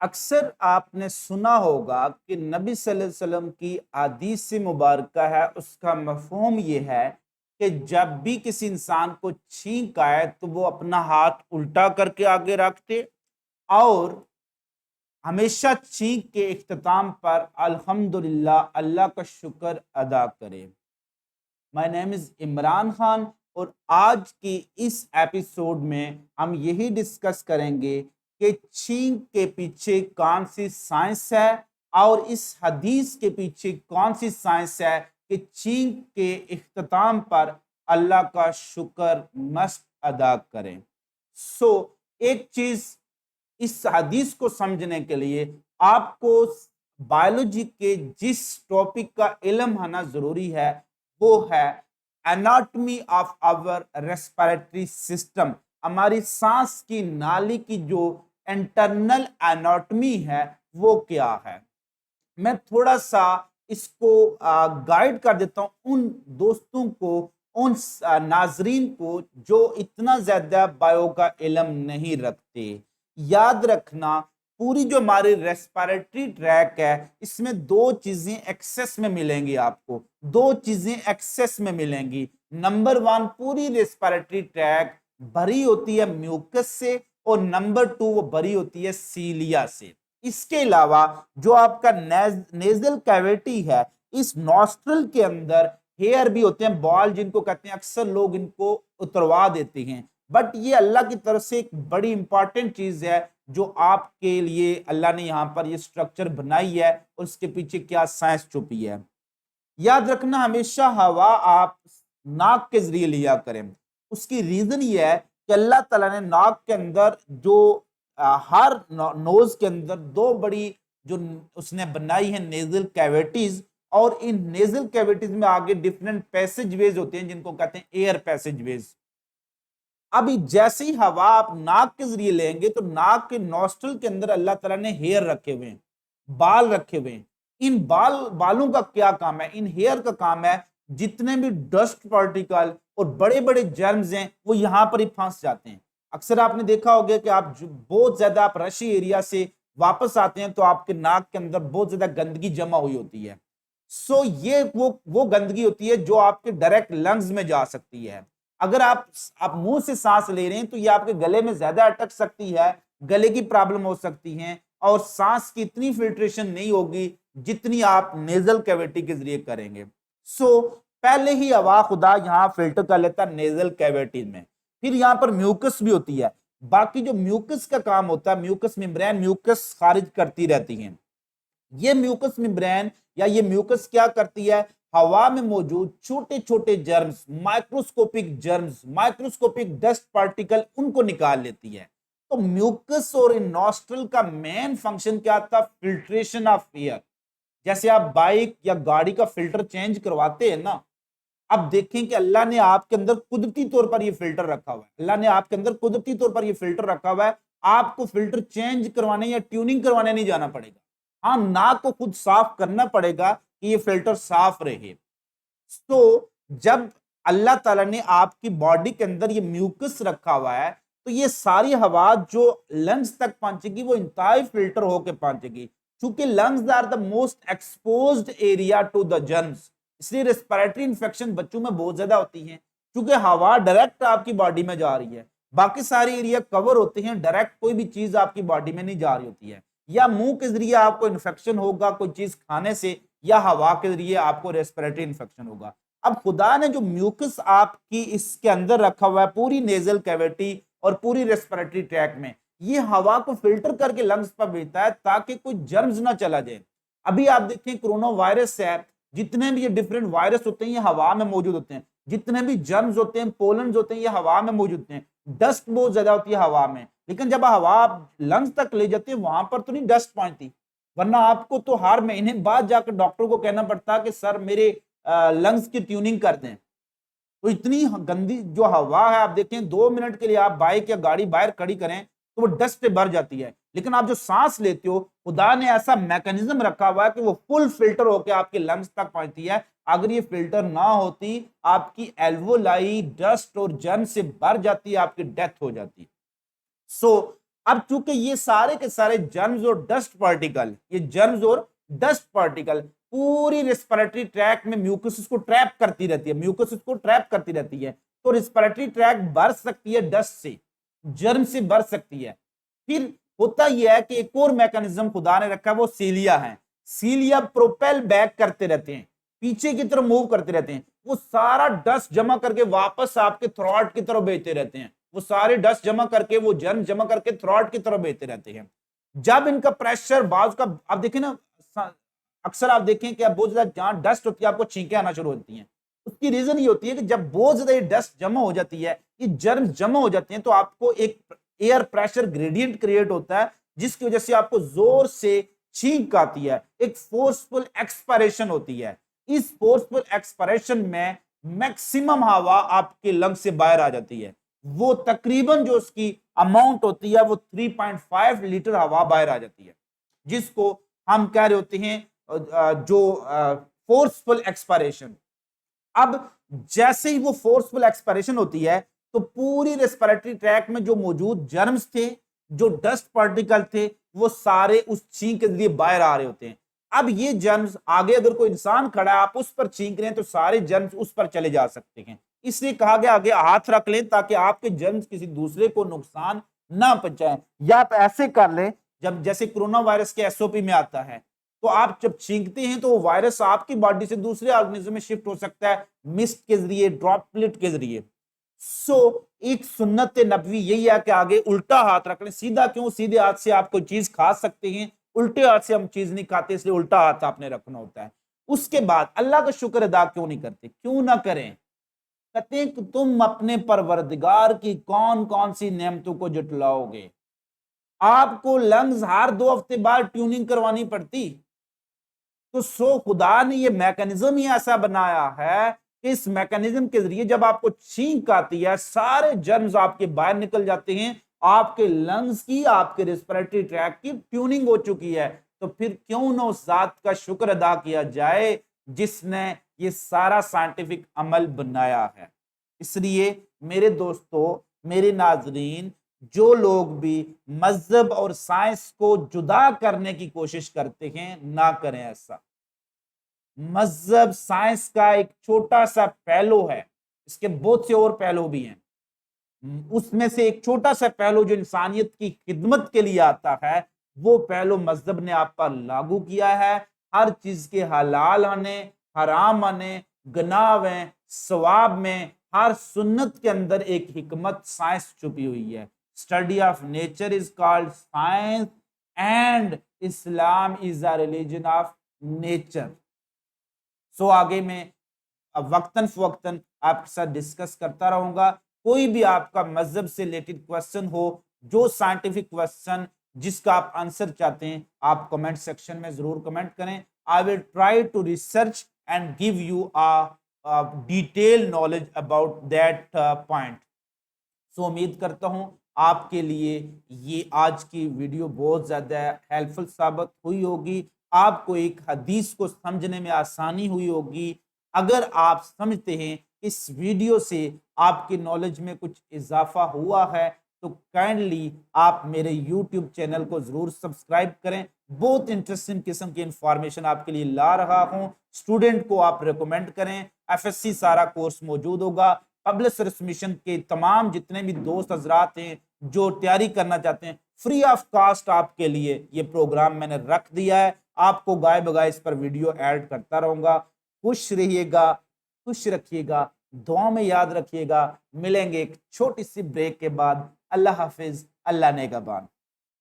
अक्सर आपने सुना होगा कि नबी सल्लल्लाहु अलैहि वसल्लम की हदीस मुबारका है, उसका मफ़हूम ये है कि जब भी किसी इंसान को छींक आए तो वो अपना हाथ उल्टा करके आगे रख दे और हमेशा छींक के इख्तिताम पर अल्हम्दुलिल्लाह अल्लाह का शुक्र अदा करे। My name is Imran Khan और आज की इस एपिसोड में हम यही डिस्कस करेंगे कि छींक के पीछे कौन सी साइंस है और इस हदीस के पीछे कौन सी साइंस है कि छींक के इख्तिताम पर अल्लाह का शुक्र मस्त अदा करें। सो एक चीज इस हदीस को समझने के लिए आपको बायोलॉजी के जिस टॉपिक का इल्म होना जरूरी है वो है anatomy of our respiratory system. हमारी सांस की नाली की जो इंटरनल एनाटॉमी है वो क्या है। मैं थोड़ा सा इसको गाइड कर देता हूं उन दोस्तों को, उन नाजरीन को जो इतना ज्यादा बायो का इल्म नहीं रखते। याद रखना, पूरी जो हमारी रेस्पिरेटरी ट्रैक है इसमें दो चीजें एक्सेस में मिलेंगी, आपको दो चीजें एक्सेस में मिलेंगी। नंबर वन, पूरी रेस्पिरेटरी ट्रैक भरी होती है म्यूकस से और नंबर टू वो भरी होती है सीलिया से। इसके अलावा जो आपका नेजल कैविटी है, इस नॉस्ट्रल के अंदर हेयर भी होते हैं, बॉल जिनको कहते हैं, अक्सर लोग इनको उतरवा देते हैं, बट ये अल्लाह की तरफ से एक बड़ी इंपॉर्टेंट चीज है जो आपके लिए अल्लाह ने यहां पर ये स्ट्रक्चर बनाई है और उसके पीछे क्या साइंस छुपी है। याद रखना, हमेशा हवा आप नाक के जरिए लिया करें। उसकी रीजन ये है कि अल्लाह ताला ने नाक के अंदर जो हर नोज के अंदर दो बड़ी जो उसने बनाई है नेजल कैविटीज, और इन नेजल कैविटीज में आगे डिफरेंट पैसेजवेज होते हैं जिनको कहते हैं एयर पैसेजवेज। अभी जैसे ही हवा आप नाक के जरिए लेंगे तो नाक के नॉस्ट्रल के अंदर अल्लाह ताला ने हेयर रखे हुए हैं, बाल रखे हुए हैं। इन बालों का क्या काम है, इन हेयर का काम है जितने भी डस्ट पार्टिकल और बड़े बड़े जर्म्स हैं वो यहां पर ही फंस जाते हैं। अक्सर आपने देखा होगा कि आप बहुत ज्यादा आप रशी एरिया से वापस आते हैं तो आपके नाक के अंदर बहुत ज्यादा गंदगी जमा हुई होती है। सो ये वो गंदगी होती है जो आपके डायरेक्ट लंग्स में जा सकती है। अगर आप मुंह से सांस ले रहे हैं तो ये आपके गले में ज्यादा अटक सकती है, गले की प्रॉब्लम हो सकती है और सांस की इतनी फिल्ट्रेशन नहीं होगी जितनी आप नेजल कैविटी के जरिए करेंगे। सो पहले ही हवा खुदा यहां फिल्टर कर लेता नेजल कैविटी में। फिर यहां पर म्यूकस भी होती है। बाकी जो म्यूकस का काम होता है, म्यूकस मेम्ब्रेन म्यूकस खारिज करती रहती है। ये म्यूकस मेम्ब्रेन या ये म्यूकस क्या करती है, हवा में मौजूद छोटे छोटे जर्म्स, माइक्रोस्कोपिक डस्ट पार्टिकल, उनको निकाल लेती है। तो म्यूकस और इन नॉस्ट्रल का मेन फंक्शन क्या था, फिल्ट्रेशन ऑफ एयर। जैसे आप बाइक या गाड़ी का फिल्टर चेंज करवाते हैं ना, अब देखें कि अल्लाह ने आपके अंदर कुदरती तौर पर ये फिल्टर रखा हुआ है, अल्लाह ने आपके अंदर कुदरती तौर पर ये फिल्टर रखा हुआ है। आपको फिल्टर चेंज करवाने या ट्यूनिंग करवाने नहीं जाना पड़ेगा। हाँ, नाक को खुद साफ करना पड़ेगा कि ये फिल्टर साफ रहे। तो जब अल्लाह ताला ने आपकी बॉडी के अंदर ये म्यूकस रखा हुआ है तो ये सारी हवा जो लंग्स तक पहुंचेगी वो इंतहाई फिल्टर होकर पहुंचेगी। क्योंकि lungs are the most exposed area to the germs, इसलिए रेस्पिरेटरी इंफेक्शन बच्चों में बहुत ज्यादा होती है क्योंकि हवा डायरेक्ट आपकी बॉडी में जा रही है। बाकी सारे एरिया कवर होते हैं, डायरेक्ट कोई भी चीज आपकी बॉडी में नहीं जा रही होती है। या मुंह के जरिए आपको इन्फेक्शन होगा कोई चीज खाने से, या हवा के जरिए आपको रेस्पिरेटरी इन्फेक्शन होगा। अब खुदा ने जो म्यूकस आपकी इसके अंदर रखा हुआ है पूरी नेजल कैविटी और पूरी रेस्पिरेटरी ट्रैक में, ये हवा को फिल्टर करके लंग्स पर भेजता है ताकि कोई जर्म्स ना चला जाए। अभी आप देखें कोरोना वायरस है, जितने भी ये डिफरेंट वायरस होते हैं ये हवा में मौजूद होते हैं, जितने भी जर्म्स होते हैं, पोलन्स होते हैं, ये हवा में मौजूद होते हैं। डस्ट बहुत ज्यादा होती है हवा में, लेकिन जब हवा आप लंग्स तक ले जाते हैं वहां पर तो नहीं डस्ट पहुंचती, वरना आपको तो हर महीने बाद जाकर डॉक्टर को कहना पड़ता है कि सर मेरे लंग्स की ट्यूनिंग कर दें। तो इतनी गंदी जो हवा है, आप देखें 2 मिनट के लिए आप बाइक या गाड़ी बाहर खड़ी करें तो वो डस्ट से भर जाती है, लेकिन आप जो सांस लेते हो खुदा ने ऐसा मैकेनिज्म रखा हुआ है कि वो फुल फिल्टर होकर आपके लंग्स तक पहुंचती है। अगर ये फिल्टर ना होती आपकी एल्वोलाई डस्ट और जर्म से भर जाती है, आपकी डेथ हो जाती। सो अब चूंकि ये सारे के सारे जर्म्स और डस्ट पार्टिकल, ये जर्म्स और डस्ट पार्टिकल पूरी रेस्पिरेटरी ट्रैक में म्यूकस को ट्रैप करती रहती है, म्यूकस को ट्रैप करती रहती है, तो रेस्पिरेटरी ट्रैक भर सकती है डस्ट से, जर्म से भर सकती है। फिर होता यह है कि एक और मैकेनिज्म खुदा ने रखा है, वो सीलिया है। सीलिया प्रोपेल बैक करते रहते हैं, पीछे की तरफ मूव करते रहते हैं, वो सारा डस्ट जमा करके वापस आपके थ्रॉट की तरफ भेजते रहते हैं, वो सारे डस्ट जमा करके, वो जर्म जमा करके थ्रॉट की तरफ भेजते रहते हैं। जब इनका प्रेशर बाज का, आप देखें ना, अक्सर आप देखें कि बहुत ज्यादा जहां डस्ट होती है आपको छींकें आना शुरू होती हैं, उसकी रीजन ये होती है कि जब बहुत ज्यादा डस्ट जमा हो जाती है, ये जर्म जमा हो जाते हैं, तो आपको एक एयर प्रेशर ग्रेडियंट क्रिएट होता है, जिसकी वजह से आपको जोर से छींक आती है, एक फोर्सफुल एक्सपायरेशन होती है। इस फोर्सफुल एक्सपायरेशन में मैक्सिमम हवा आपके लंग से बाहर आ जाती है, वो तकरीबन जो उसकी अमाउंट होती है वो 3.5 लीटर हवा बाहर आ जाती है, जिसको हम कह रहे होते हैं जो फोर्सफुल एक्सपायरेशन। अब जैसे ही वो फोर्सफुल एक्सपायरेशन होती है, तो पूरी रेस्पिरेटरी ट्रैक में जो मौजूद जर्म्स थे, जो डस्ट पार्टिकल थे, वो सारे उस छींक के जरिए बाहर आ रहे होते हैं। अब ये जर्म्स आगे अगर कोई इंसान खड़ा है, आप उस पर छींक रहे हैं, तो सारे जर्म्स उस पर चले जा सकते हैं। इसलिए कहा गया आगे हाथ रख लें ताकि आपके जर्म्स किसी दूसरे को नुकसान ना पहुंचाएं। या आप ऐसे कर लें, जब जैसे कोरोना वायरस के एसओपी में आता है, तो आप जब छींकते हैं तो वो वायरस आपकी बॉडी से दूसरे ऑर्गेनिज्म में शिफ्ट हो सकता है, मिस्ट के जरिए, ड्रॉपलेट के जरिए। एक सुन्नत नबवी यही है कि आगे उल्टा हाथ रख लें। सीधा क्यों? सीधे हाथ से आप कोई चीज खा सकते हैं, उल्टे हाथ से हम चीज नहीं खाते, इसलिए उल्टा हाथ आपने रखना होता है। उसके बाद अल्लाह का शुक्र अदा क्यों नहीं करते? क्यों ना करें? कहते हैं कि तुम अपने परवरदिगार की कौन कौन सी नेमतों को जुटलाओगे। आपको लंग्स हर 2 हफ्ते बाद ट्यूनिंग करवानी पड़ती, तो खुदा ने ये मैकेनिज्म ही ऐसा बनाया है कि इस मैकेनिज्म के जरिए जब आपको छींक आती है, सारे जर्म्स आपके बाहर निकल जाते हैं, आपके लंग्स की, आपके रेस्पिरेटरी ट्रैक की ट्यूनिंग हो चुकी है। तो फिर क्यों ना उस जात का शुक्र अदा किया जाए जिसने ये सारा साइंटिफिक अमल बनाया है। इसलिए मेरे दोस्तों, मेरे नाजरीन, जो लोग भी मजहब और साइंस को जुदा करने की कोशिश करते हैं, ना करें ऐसा। मजहब साइंस का एक छोटा सा पहलू है, इसके बहुत से और पहलू भी हैं। उसमें से एक छोटा सा पहलू जो इंसानियत की खिदमत के लिए आता है, वो पहलू मजहब ने आप पर लागू किया है। हर चीज के हलाल आने, हराम आने, गुनाह में, सवाब में, हर सुन्नत के अंदर एक हिकमत, साइंस छुपी हुई है। Study of nature is called science and Islam is a religion of nature. आगे मैं अब वक्तन फवक्तन आपके साथ डिस्कस करता रहूंगा। कोई भी आपका मजहब से रिलेटेड क्वेश्चन हो, जो साइंटिफिक क्वेश्चन जिसका आप आंसर चाहते हैं, आप कमेंट सेक्शन में जरूर कमेंट करें। I will try to research and give you a detail knowledge about that point. उम्मीद करता हूं आपके लिए ये आज की वीडियो बहुत ज्यादा हेल्पफुल साबित हुई होगी, आपको एक हदीस को समझने में आसानी हुई होगी। अगर आप समझते हैं इस वीडियो से आपकी नॉलेज में कुछ इजाफा हुआ है, तो काइंडली आप मेरे YouTube चैनल को जरूर सब्सक्राइब करें। बहुत इंटरेस्टिंग किस्म की इंफॉर्मेशन आपके लिए ला रहा हूं। स्टूडेंट को आप रिकमेंड करें। FSC सारा कोर्स मौजूद होगा। पब्लिक सर्विस मिशन के तमाम जितने भी दोस्त हजरात हैं जो तैयारी करना चाहते हैं, फ्री ऑफ कास्ट आपके लिए ये प्रोग्राम मैंने रख दिया है। आपको गाय बगाए इस पर वीडियो ऐड करता रहूंगा। खुश रहिएगा, खुश रखिएगा, दुआ में याद रखिएगा। मिलेंगे एक छोटी सी ब्रेक के बाद। अल्लाह हाफिज, अल्लाह नेगहबान।